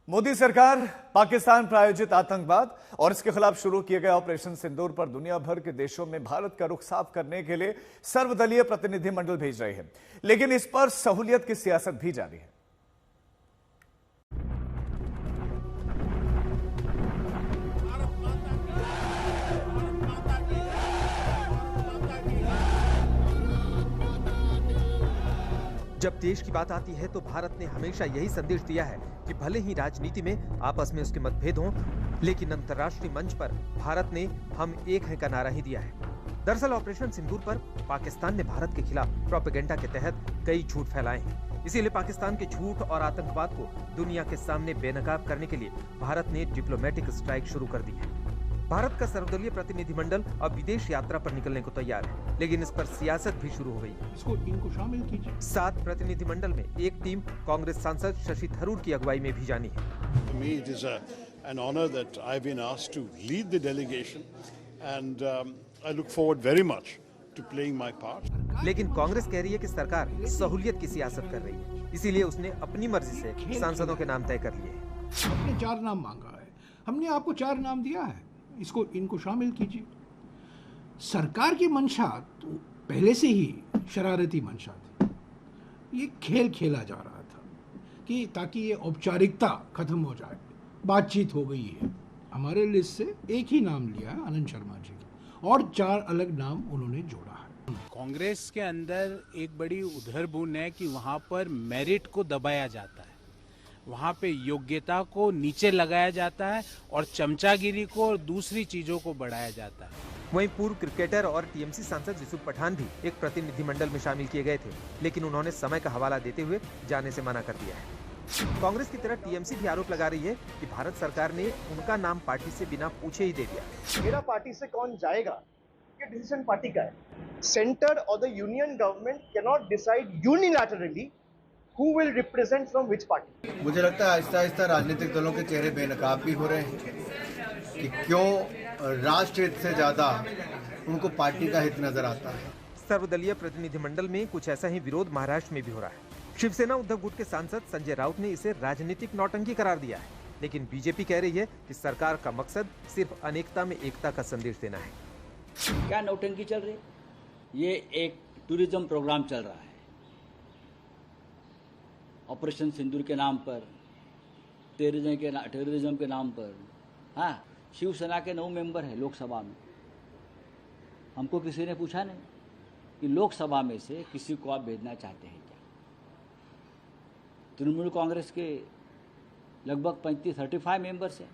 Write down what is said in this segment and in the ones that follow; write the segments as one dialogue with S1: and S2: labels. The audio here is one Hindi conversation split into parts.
S1: मोदी सरकार पाकिस्तान प्रायोजित आतंकवाद और इसके खिलाफ शुरू किए गए ऑपरेशन सिंदूर पर दुनिया भर के देशों में भारत का रुख साफ करने के लिए सर्वदलीय प्रतिनिधिमंडल भेज रही है, लेकिन इस पर सहूलियत की सियासत भी जारी है।
S2: जब देश की बात आती है तो भारत ने हमेशा यही संदेश दिया है कि भले ही राजनीति में आपस में उसके मतभेद हों, लेकिन अंतर्राष्ट्रीय मंच पर भारत ने हम एक हैं का नारा ही दिया है। दरअसल ऑपरेशन सिंदूर पर पाकिस्तान ने भारत के खिलाफ प्रोपेगेंडा के तहत कई झूठ फैलाए हैं। इसीलिए पाकिस्तान के झूठ और आतंकवाद को दुनिया के सामने बेनकाब करने के लिए भारत ने डिप्लोमेटिक स्ट्राइक शुरू कर दी है। भारत का सर्वदलीय प्रतिनिधिमंडल अब विदेश यात्रा पर निकलने को तैयार है, लेकिन इस पर सियासत भी शुरू हो गई है।
S3: इनको शामिल कीजिए।
S2: 7 प्रतिनिधिमंडल में एक टीम कांग्रेस सांसद शशि थरूर की अगुवाई में भी जानी है।
S4: For me, it is an honor that I've been asked to lead the delegation, and I look forward very much to playing my part.
S2: लेकिन कांग्रेस कह रही है कि सरकार सहूलियत की सियासत कर रही है, इसीलिए उसने अपनी मर्जी से सांसदों के नाम तय कर लिए हैं।
S3: आपने 4 नाम मांगा है, हमने आपको 4 नाम दिया है, इनको शामिल कीजिए। सरकार की मंशा तो पहले से ही शरारती मंशा थी। ये खेल खेला जा रहा था कि ताकि ये औपचारिकता खत्म हो जाए। बातचीत हो गई है, हमारे लिस्ट से एक ही नाम लिया है, आनंद शर्मा जी, और 4 अलग नाम उन्होंने जोड़ा है।
S5: कांग्रेस के अंदर एक बड़ी उधरबुन है कि वहां पर मेरिट को दबाया जाता है, वहां पे योग्यता को नीचे लगाया जाता है और चमचागिरी को और दूसरी चीजों को बढ़ाया जाता है।
S2: वहीं पूर्व क्रिकेटर और टीएमसी सांसद यूसुफ पठान भी एक प्रतिनिधिमंडल में शामिल किए गए थे, लेकिन उन्होंने समय का हवाला देते हुए जाने से मना कर दिया है। कांग्रेस की तरह टीएमसी भी आरोप लगा रही है कि भारत सरकार ने उनका नाम पार्टी से बिना पूछे ही दे दिया।
S6: मेरा पार्टी से कौन जाएगा ये डिसीजन पार्टी का है। सेंटर और the union government can not decide unilaterally who will represent from which party।
S7: मुझे लगता है आहिस्ता आहिस्ता राजनीतिक दलों के चेहरे बेनकाब भी हो रहे हैं कि क्यों राष्ट्र हित से ज्यादा उनको पार्टी का हित नजर आता है।
S2: सर्वदलीय प्रतिनिधिमंडल में कुछ ऐसा ही विरोध महाराष्ट्र में भी हो रहा है। शिवसेना उद्धव गुट के सांसद संजय राउत ने इसे राजनीतिक नौटंकी करार दिया है, लेकिन बीजेपी कह रही है कि सरकार का मकसद सिर्फ अनेकता में एकता का संदेश देना है।
S8: क्या नौटंकी चल रही? ये एक टूरिज्म प्रोग्राम चल रहा है, ऑपरेशन सिंदूर के नाम पर, टेररिज्म के नाम पर। हाँ, शिवसेना के 9 मेंबर हैं लोकसभा में। हमको किसी ने पूछा नहीं कि लोकसभा में से किसी को आप भेजना चाहते हैं क्या। तृणमूल कांग्रेस के लगभग 35 मेंबर्स हैं,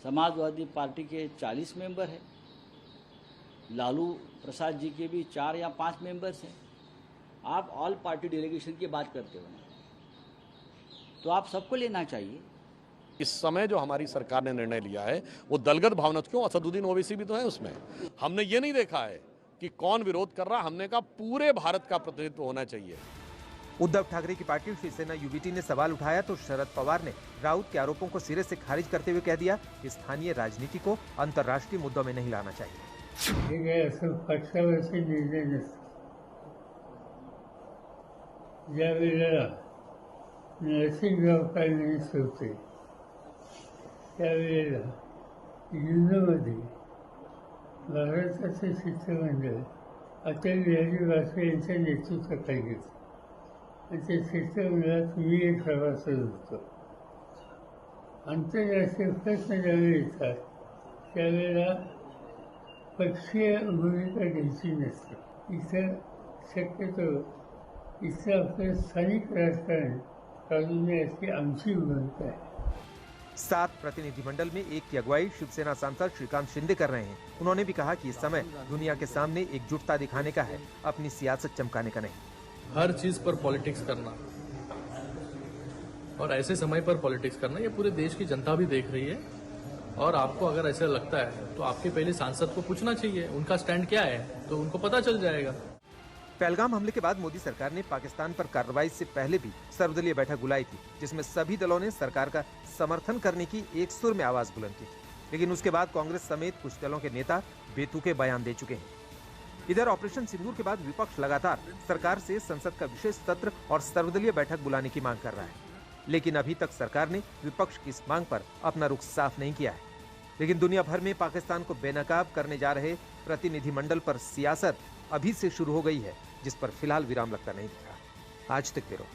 S8: समाजवादी पार्टी के 40 मेंबर हैं, लालू प्रसाद जी के भी 4 या 5 मेंबर्स हैं। आप ऑल पार्टी डेलीगेशन की बात करते हो, तो आप सबको लेना चाहिए।
S9: इस समय जो हमारी सरकार ने निर्णय लिया है वो दलगत भावना, क्यों असदुद्दीन ओवैसी भी तो है उसमें। हमने ये नहीं देखा है कि कौन विरोध कर रहा, हमने कहा पूरे भारत का प्रतिनिधित्व होना चाहिए।
S2: उद्धव ठाकरे की पार्टी शिवसेना यूबीटी ने सवाल उठाया तो शरद पवार ने राउत के आरोपों को सिरे से खारिज करते हुए कह दिया कि स्थानीय राजनीति को अंतर्राष्ट्रीय मुद्दों में नहीं लाना चाहिए।
S10: ज्यावेळेला नर्सिंग व्यावसायिकांनी होते त्यावेळेला युद्धमध्ये भारताचे शिष्टमंडळ अटल बिहारी वाजपेयी यांच्या नेतृत्वाखाली घेतलं आणि त्या शिष्टमंडळात मी एक सभासद होतो। आंतरराष्ट्रीय प्रश्न ज्यावेळी येतात त्यावेळेला पक्षीय भूमिका घ्यायची नसते। इतर शक्यतो इससे अपने स्थानिक राजकारण कानूनी ऐसी आमची भूमिका है।
S2: 7 प्रतिनिधिमंडल में एक की अगुवाई शिवसेना सांसद श्रीकांत शिंदे कर रहे हैं। उन्होंने भी कहा कि इस समय दुनिया के सामने एकजुटता दिखाने का है, अपनी सियासत चमकाने का नहीं।
S11: हर चीज पर पॉलिटिक्स करना और ऐसे समय पर पॉलिटिक्स करना, ये पूरे देश की जनता भी देख रही है। और आपको अगर ऐसा लगता है तो आपके पहले सांसद को पूछना चाहिए उनका स्टैंड क्या है, तो उनको पता चल जाएगा।
S2: पहलगाम हमले के बाद मोदी सरकार ने पाकिस्तान पर कार्रवाई से पहले भी सर्वदलीय बैठक बुलाई थी, जिसमें सभी दलों ने सरकार का समर्थन करने की एक सुर में आवाज बुलंद की थी। लेकिन उसके बाद कांग्रेस समेत कुछ दलों के नेता बेतुके बयान दे चुके हैं। इधर ऑपरेशन सिंदूर के बाद विपक्ष लगातार सरकार से संसद का विशेष सत्र और सर्वदलीय बैठक बुलाने की मांग कर रहा है। लेकिन अभी तक सरकार ने विपक्ष की इस मांग पर अपना रुख साफ नहीं किया है। लेकिन दुनिया भर में पाकिस्तान को बेनकाब करने जा रहे प्रतिनिधिमंडल पर सियासत अभी से शुरू हो गई है, जिस पर फिलहाल विराम लगता नहीं दिख रहा। आज तक ब्यूरो।